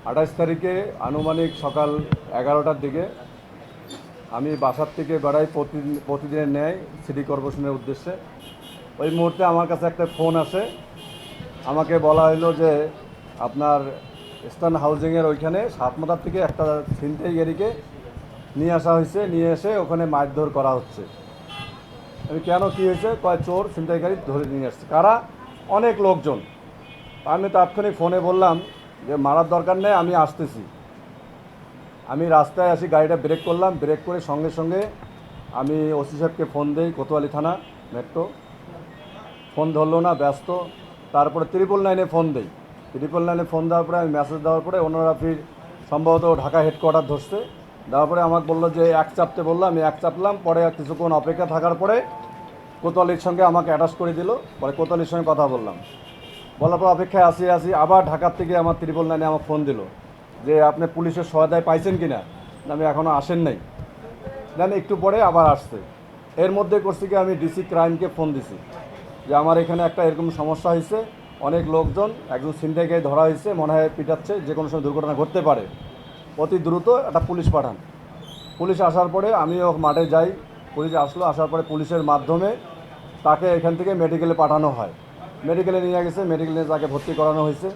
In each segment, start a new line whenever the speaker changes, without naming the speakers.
28 তারিখে আনুমানিক সকাল 11টার দিকে আমি বাসার থেকে বেড়াই প্রতিদিনের ন্যায় সিটি কর্পোরেশনের উদ্দেশ্যে। ওই মুহূর্তে আমার কাছে একটা ফোন আসে। আমাকে বলা হলো যে আপনার ইস্টার্ন হাউজিংয়ের ওইখানে সাতমাথার থেকে একটা ছিনতাইকারীকে নিয়ে আসা হয়েছে, নিয়ে এসে ওখানে মারধর করা হচ্ছে। আমি কেন, কী হয়েছে? কয় চোর ছিনতাইকারী ধরে নিয়ে আসছে। কারা? অনেক লোকজন। আমি তাৎক্ষণিক ফোনে বললাম যে মারার দরকার নেই, আমি আসতেছি। আমি রাস্তায় আসি, গাড়িটা ব্রেক করলাম, ব্রেক করে সঙ্গে সঙ্গে আমি ওসি সাহেবকে ফোন দিই, কোতোয়ালি থানা মেট্রো। ফোন ধরলো না, ব্যস্ত। তারপরে 999-এ ফোন দিই। 999-এ ফোন দেওয়ার পরে আমি মেসেজ দেওয়ার পরে ওনারা ফির সম্ভবত ঢাকা হেডকোয়ার্টার ধরছে। দেওয়ার পরে আমাকে বললো যে এক চাপতে বললো, আমি এক চাপলাম। পরে কিছুক্ষণ অপেক্ষা থাকার পরে কোতোয়ালির সঙ্গে আমাকে অ্যাটাচ করে দিল। পরে কোতোয়ালির সঙ্গে কথা বললাম, বলার পর অপেক্ষায় আসি আবার ঢাকার থেকে আমার 999-এ আমার ফোন দিল যে আপনি পুলিশের সহায়তায় পাইছেন কি না। আমি এখনও আসেন নাই। দেন একটু পরে আবার আসছে। এর মধ্যে করছি কি, আমি ডিসি ক্রাইমকে ফোন দিছি যে আমার এখানে একটা এরকম সমস্যা হয়েছে, অনেক লোকজন, একজন ছিনতাইকারী ধরা হয়েছে, মনে হয় পিটাচ্ছে, যে কোনো সময় দুর্ঘটনা ঘটতে পারে, অতি দ্রুত একটা পুলিশ পাঠান। পুলিশ আসার পরে আমিও মাঠে যাই। পুলিশ আসলো, আসার পরে পুলিশের মাধ্যমে তাকে এখান থেকে মেডিকেলে পাঠানো হয়। মেডিকেলে নিয়ে গেছে, মেডিকেলে তাকে ভর্তি করানো হয়েছে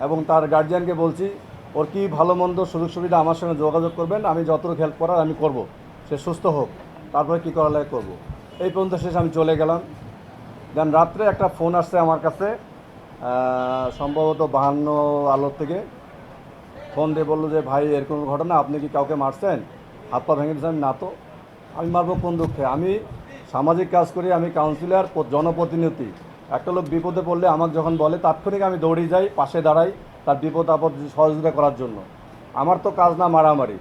এবং তার গার্জিয়ানকে বলছি ওর কী ভালো মন্দ সুযোগ সুবিধা আমার সঙ্গে যোগাযোগ করবেন, আমি যতটুকু হেল্প করার আমি করব। সে সুস্থ হোক, তারপরে কী করা লাগে করবো। এই পর্যন্ত শেষ, আমি চলে গেলাম। দেন রাত্রে একটা ফোন আসছে আমার কাছে, সম্ভবত 52 আলোর থেকে। ফোন দিয়ে বললো যে ভাই এরকম ঘটনা, আপনি কি কাউকে মারছেন, হাত পা ভেঙে দিয়েছেন? না তো। আমি মারবো কোন দুঃখে? আমি সামাজিক কাজ করি, আমি কাউন্সিলর, জনপ্রতিনিধি। একটা লোক বিপদে পড়লে আমাকে যখন বলে, তাৎক্ষণিক আমি দৌড়ে যাই, পাশে দাঁড়াই, তার বিপদ আপদ সহযোগিতা করার জন্য। আমার তো কাজ না মারামারি,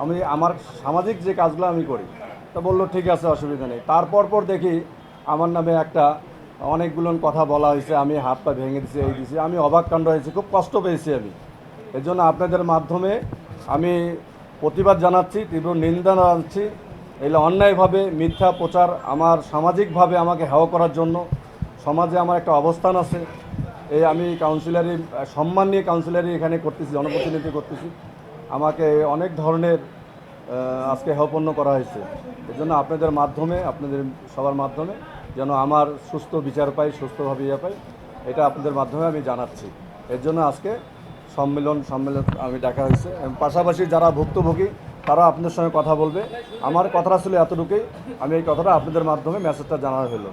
আমি আমার সামাজিক যে কাজগুলো আমি করি। তো বললো ঠিক আছে, অসুবিধা নেই। তারপর দেখি আমার নামে একটা অনেকগুলো কথা বলা হয়েছে, আমি হাত পা ভেঙে দিছি, এই দিছি। আমি অবাক কাণ্ড হয়েছি, খুব কষ্ট পেয়েছি আমি। এর জন্য আপনাদের মাধ্যমে আমি প্রতিবাদ জানাচ্ছি, তীব্র নিন্দা জানাচ্ছি। এগুলো অন্যায়ভাবে মিথ্যা প্রচার, আমার সামাজিকভাবে আমাকে হেয় করার জন্য। সমাজে আমার একটা অবস্থান আছে, এই আমি কাউন্সিলারি সম্মান নিয়ে কাউন্সিলারি এখানে করতেছি, জনপ্রতিনিধি করতেছি। আমাকে অনেক ধরনের আজকে হেয়পন্ন করা হয়েছে। এর জন্য আপনাদের মাধ্যমে, আপনাদের সবার মাধ্যমে যেন আমার সুস্থ বিচার পাই, সুস্থভাবে পাই, এটা আপনাদের মাধ্যমে আমি জানাচ্ছি। এর জন্য আজকে সম্মেলন আমি ডাকা হয়েছে। পাশাপাশি যারা ভুক্তভোগী তারা আপনাদের সঙ্গে কথা বলবে। আমার কথাটা ছিল এতটুকুই, আমি এই কথাটা আপনাদের মাধ্যমে মেসেজটা জানানো হলো।